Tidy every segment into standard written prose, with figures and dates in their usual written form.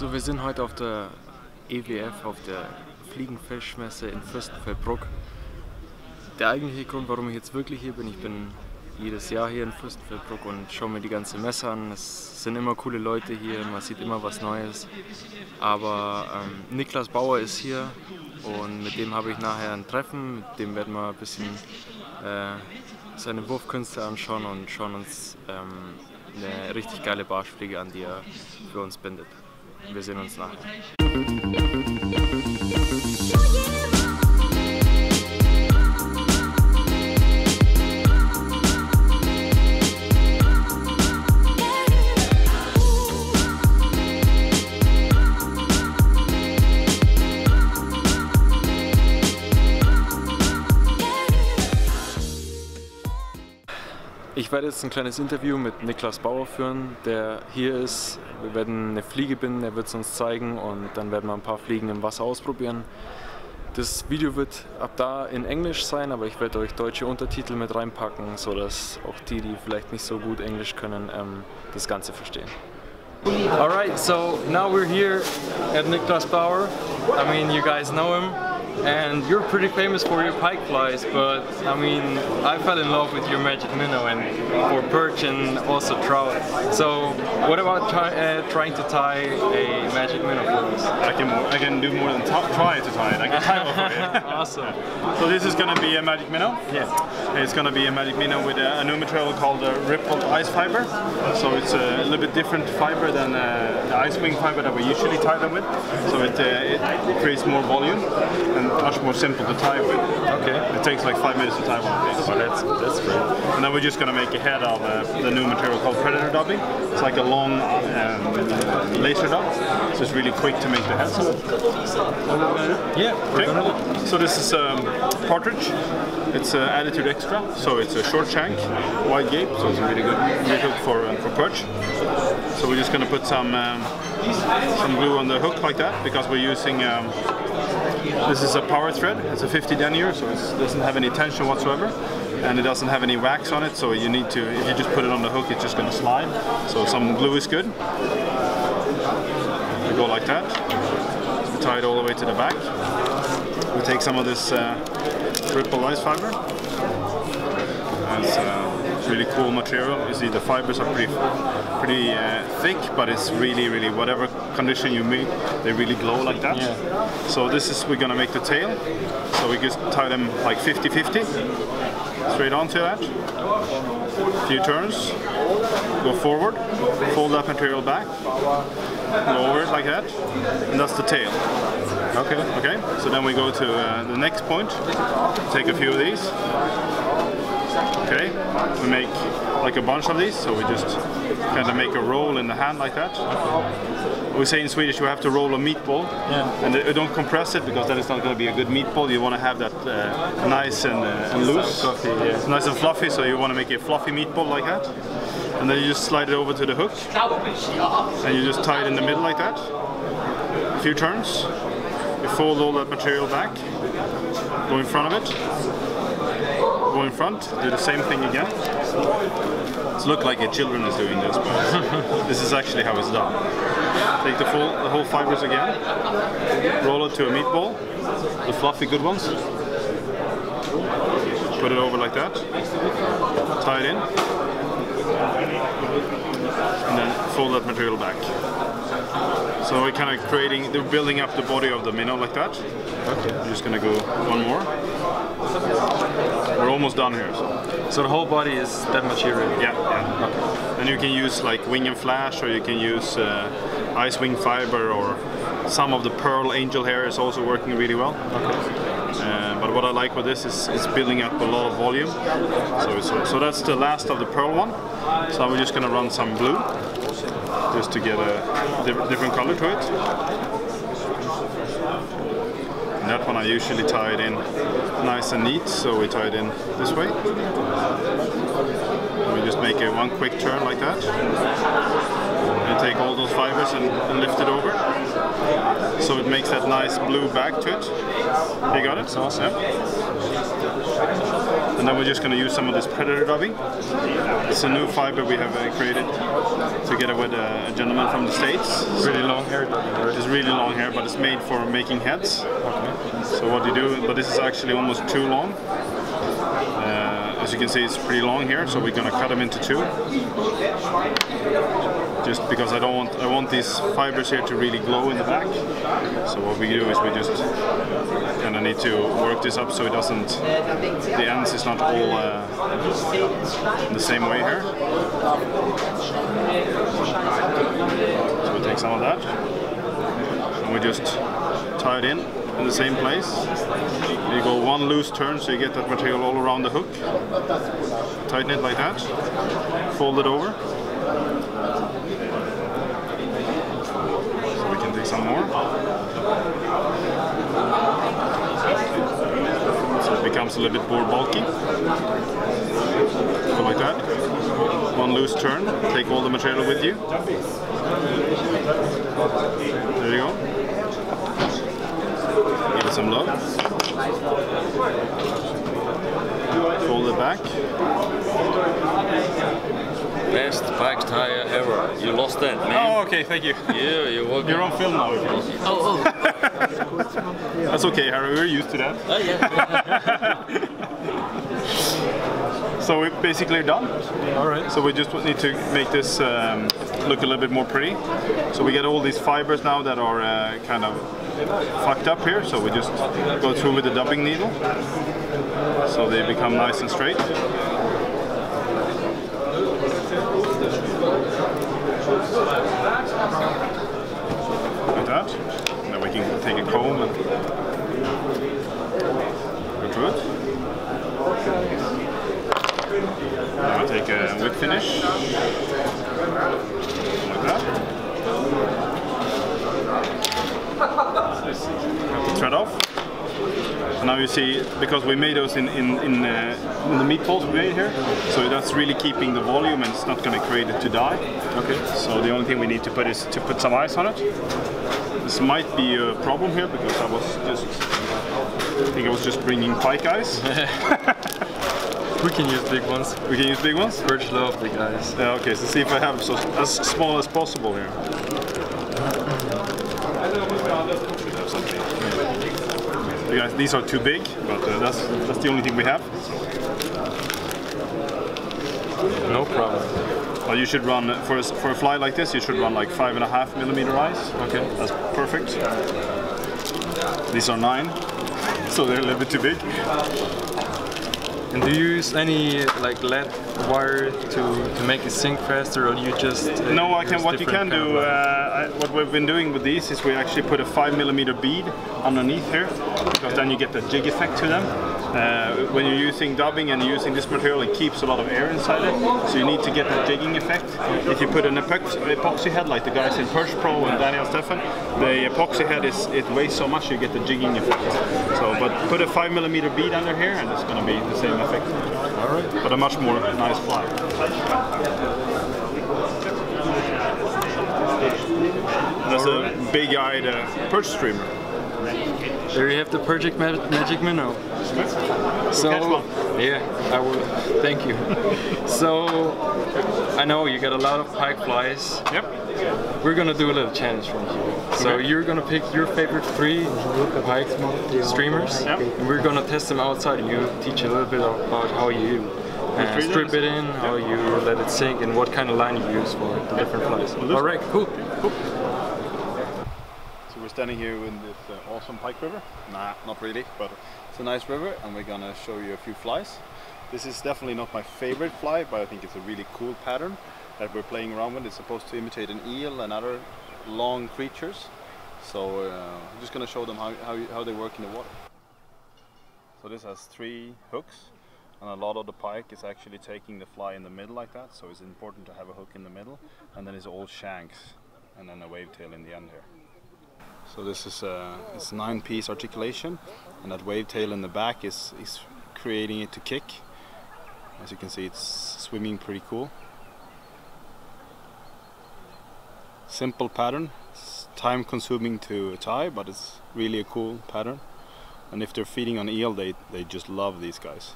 So, wir sind heute auf der EWF, auf der Fliegenfischmesse in Fürstenfeldbruck. Der eigentliche Grund, warum ich jetzt wirklich hier bin, ich bin jedes Jahr hier in Fürstenfeldbruck und schaue mir die ganze Messe an. Es sind immer coole Leute hier, man sieht immer was Neues. Aber Niklas Bauer ist hier und mit dem habe ich nachher ein Treffen, mit dem werden wir ein bisschen seine Wurfkünste anschauen und schauen uns eine richtig geile Barschfliege an, die er für uns bindet. Wir sehen uns nachher. Ich werde jetzt ein kleines Interview mit Niklas Bauer führen, der hier ist. Wir werden eine Fliege binden, er wird es uns zeigen und dann werden wir ein paar Fliegen im Wasser ausprobieren. Das Video wird ab da in Englisch sein, aber ich werde euch deutsche Untertitel mit reinpacken, sodass auch die vielleicht nicht so gut Englisch können, das Ganze verstehen. Alright, so now we're here at Niklas Bauer. I mean, you guys know him. And you're pretty famous for your pike flies, but I mean, I fell in love with your magic minnow and for perch and also trout. So, what about trying to tie a magic minnow for us? I can do more than try to tie it. I can tie it for you. Awesome. So this is going to be a magic minnow. Yeah. It's going to be a magic minnow with a new material called rippled ice fiber. So it's a little bit different fiber than the ice wing fiber that we usually tie them with. So it creates more volume and much more simple to tie with. Okay. It takes like 5 minutes to tie one of these. So that's great. And then we're just going to make a head of the new material called predator dubbing. It's like a long laser dub, so it's really quick to make the heads. Yeah. Okay. So this is partridge. It's Attitude Extra, so it's a short shank, wide gape, so it's a really good hook for perch. So we're just going to put some glue on the hook like that, because we're using this is a power thread. It's a 50 denier, so it doesn't have any tension whatsoever, and it doesn't have any wax on it. So you need to, if you just put it on the hook, it's just going to slide. So some glue is good. We go like that. So we tie it all the way to the back. We take some of this ripple ice fiber. It's really cool material. You see the fibers are pretty thick, but it's really whatever condition you meet, they really glow like that. Yeah. So this is, we're gonna make the tail. So we just tie them like 50-50, straight onto that. A few turns, go forward, fold that material back, lower it like that, and that's the tail. Okay. So then we go to the next point. Take a few of these. Okay, we make like a bunch of these, so we just kind of make a roll in the hand like that. We say in Swedish you have to roll a meatball, and don't compress it, because then it's not going to be a good meatball. You want to have that nice and loose, fluffy, yeah. Nice and fluffy, so you want to make a fluffy meatball like that. And then you just slide it over to the hook, and you just tie it in the middle like that. A few turns, you fold all that material back, go in front of it. Go in front, do the same thing again. It looks like a children is doing this, but this is actually how it's done. Take the whole fibers again, roll it to a meatball, the fluffy good ones. Put it over like that, tie it in, and then fold that material back. So we're kind of building up the body of the minnow like that. Okay. I'm just going to go one more. We're almost done here. So the whole body is that material? Yeah. Okay. And you can use like wing and flash, or you can use ice wing fiber, or some of the pearl angel hair is also working really well. Okay. But what I like with this is building up a lot of volume. So that's the last of the pearl one. So we're just going to run some glue, just to get a different color to it. And that one I usually tie it in nice and neat, so we tie it in this way. And we just make one quick turn like that. And take all those fibers and lift it over. So it makes that nice blue back to it. You got it? Awesome. Yeah. And then we're just going to use some of this predator dubbing. It's a new fiber we have created together with a gentleman from the States. Really long hair. It's really long hair, but it's made for making heads. Okay. So what you do, but this is actually almost too long. As you can see, it's pretty long here, so we're going to cut them into two. Just because I want these fibers here to really glow in the back. So what we do is we just kind of need to work this up so it doesn't, the ends is not all the same way here. So we take some of that and we just tie it in the same place. You go one loose turn so you get that material all around the hook. Tighten it like that. Fold it over. So we can take some more. So it becomes a little bit more bulky. So like that. One loose turn. Take all the material with you. There you go. Give it some love. Fold it back. Best bike tire ever. You lost that, man. Oh, okay, thank you. Yeah, you're welcome. You're on film now. Oh. That's okay, Harry. We're used to that. Oh, yeah. So we're basically done. All right. So we just need to make this look a little bit more pretty. So we get all these fibers now that are kind of fucked up here. So we just go through with the dubbing needle, so they become nice and straight. Like that. And then we can take a comb and go through it. Now we take a whip finish, like that. Thread off. And now you see, because we made those in the meatballs we made here, so that's really keeping the volume and it's not going to create it to die. Okay. So the only thing we need to put is to put some ice on it. This might be a problem here because I think I was just bringing pike ice. We can use big ones. We can use big ones? Birds love big ice. Yeah, okay, so see if I have as small as possible here. You guys, these are too big, but that's the only thing we have. No problem. Well, you should run, for a fly like this, you should run like 5.5mm ice. Okay. That's perfect. These are 9, so they're a little bit too big. And do you use any like lead wire to make it sink faster, or you just no? What you can do, what we've been doing with these is we actually put a 5mm bead underneath here, because then you get the jig effect to them. When you're using dubbing and using this material, it keeps a lot of air inside it, so you need to get that jigging effect. If you put an epoxy head, like the guys in Perch Pro and Daniel Stefan, the epoxy head it weighs so much you get the jigging effect. So, but put a 5mm bead under here, and it's going to be the same effect. All right. But a much more nice fly. That's a big-eyed perch streamer. There you have the Pergic Magic Minnow. So, yeah, I will. Thank you. So, I know you got a lot of pike flies. Yep. We're gonna do a little challenge from you. So you're gonna pick your favorite 3 pike streamers, yep, and we're gonna test them outside. And you teach a little bit about how you strip it in, how you let it sink, and what kind of line you use for the different flies. All right, cool. So we're standing here in this awesome pike river. Nah, not really, but it's a nice river, and we're gonna show you a few flies. This is definitely not my favorite fly, but I think it's a really cool pattern that we're playing around with. It's supposed to imitate an eel and other long creatures. So I'm just going to show them how they work in the water. So this has 3 hooks, and a lot of the pike is actually taking the fly in the middle like that. So it's important to have a hook in the middle, and then it's all shanks, and then a wave tail in the end here. So this is it's 9-piece articulation, and that wave tail in the back is creating it to kick. As you can see, it's swimming pretty cool. Simple pattern. It's time consuming to tie, but it's really a cool pattern. And if they're feeding on eel, they just love these guys.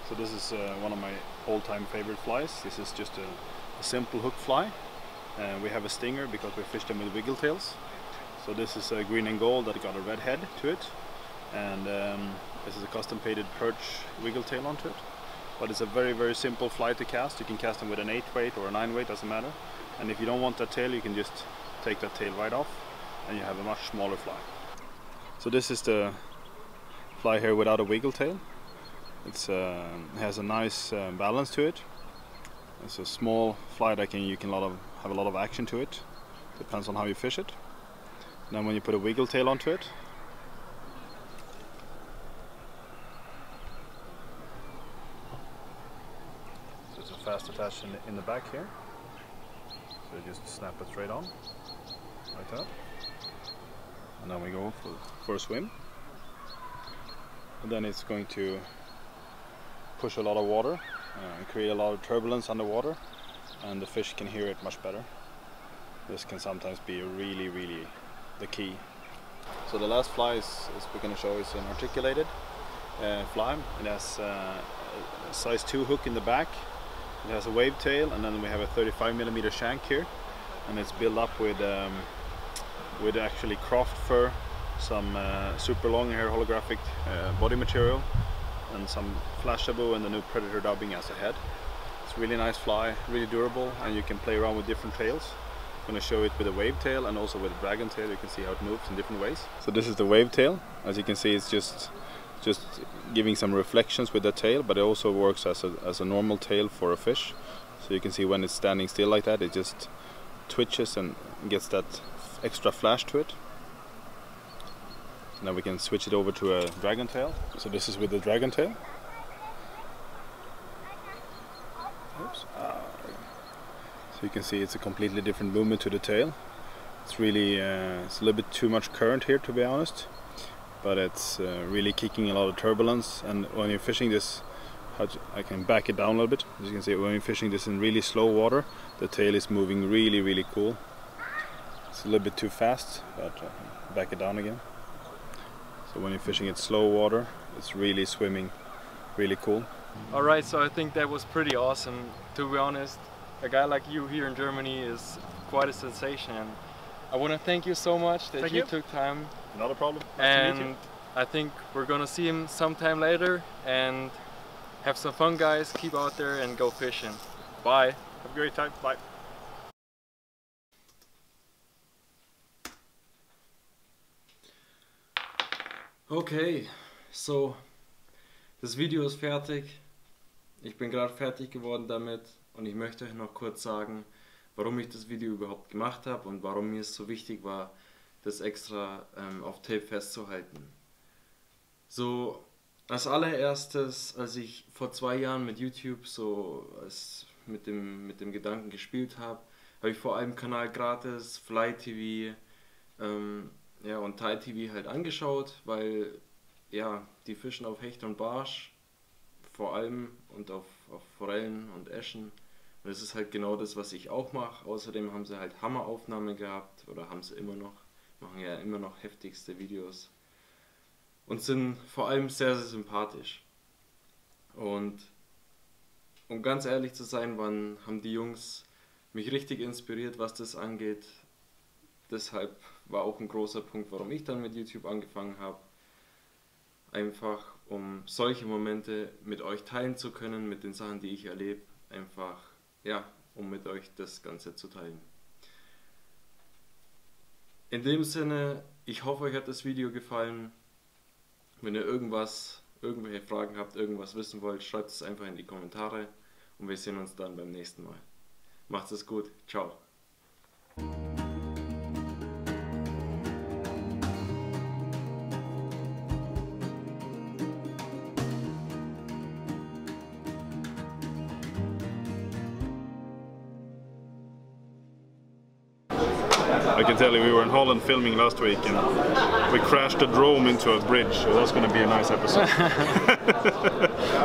So this is one of my all-time favorite flies. This is just a simple hook fly. We have a stinger because we fish them with wiggle tails. So this is a green and gold that got a red head to it, and this is a custom painted perch wiggle tail onto it. But it's a very simple fly to cast. You can cast them with an 8 weight or a 9 weight, doesn't matter. And if you don't want that tail, you can just take that tail right off and you have a much smaller fly. So this is the fly here without a wiggle tail. It has a nice balance to it. It's a small fly that you can have a lot of action to it. Depends on how you fish it. And then when you put a wiggle tail onto it, so it's a fast attach in the back here. So you just snap it straight on, like that. And then we go for a swim. And then it's going to push a lot of water and create a lot of turbulence underwater, and the fish can hear it much better. This can sometimes be really the key. So the last fly we're going to show is an articulated fly. It has a size 2 hook in the back. It has a wave tail, and then we have a 35mm shank here, and it's built up with actually craft fur, some super long hair holographic body material, and some flash taboo and the new Predator dubbing as a head. It's a really nice fly, really durable, and you can play around with different tails. I'm going to show it with a wave tail and also with a dragon tail. You can see how it moves in different ways. So this is the wave tail. As you can see, it's just giving some reflections with the tail, but it also works as a normal tail for a fish. So you can see when it's standing still like that, it just twitches and gets that extra flash to it. Now we can switch it over to a dragon tail. So this is with the dragon tail. Oops. So you can see it's a completely different movement to the tail. It's really it's a little bit too much current here, to be honest, but it's really kicking a lot of turbulence. And when you're fishing this, I can back it down a little bit. As you can see, when you're fishing this in really slow water, the tail is moving really cool. It's a little bit too fast, but back it down again. So when you're fishing it slow water, it's really swimming really cool. Alright, so I think that was pretty awesome. To be honest, a guy like you here in Germany is quite a sensation. And I want to thank you so much that you took time. Not a problem. Nice to meet you. I think we're gonna see him sometime later, and have some fun, guys. Keep out there and go fishing. Bye. Have a great time. Bye. Okay, so das Video ist fertig. Ich bin gerade fertig geworden damit und ich möchte euch noch kurz sagen, warum ich das Video überhaupt gemacht habe und warum mir es so wichtig war, das extra auf Tape festzuhalten. So, als allererstes, als ich vor 2 Jahren mit YouTube mit dem Gedanken gespielt habe, habe ich vor allem Kanal Gratis, Fly TV, ja, und Thai TV halt angeschaut, weil ja, die fischen auf Hecht und Barsch vor allem und auf Forellen und Äschen. Und das ist halt genau das, was ich auch mache. Außerdem haben sie halt Hammeraufnahmen gehabt, oder haben sie immer noch, machen ja immer noch heftigste Videos und sind vor allem sehr sympathisch. Und um ganz ehrlich zu sein, haben die Jungs mich richtig inspiriert, was das angeht. Deshalb war auch ein großer Punkt, warum ich dann mit YouTube angefangen habe. Einfach um solche Momente mit euch teilen zu können, mit den Sachen, die ich erlebe. Einfach, ja, um mit euch das Ganze zu teilen. In dem Sinne, ich hoffe, euch hat das Video gefallen. Wenn ihr irgendwelche Fragen habt, irgendwas wissen wollt, schreibt es einfach in die Kommentare und wir sehen uns dann beim nächsten Mal. Macht's es gut. Ciao. I can tell you, we were in Holland filming last week and we crashed a drone into a bridge, so that's going to be a nice episode.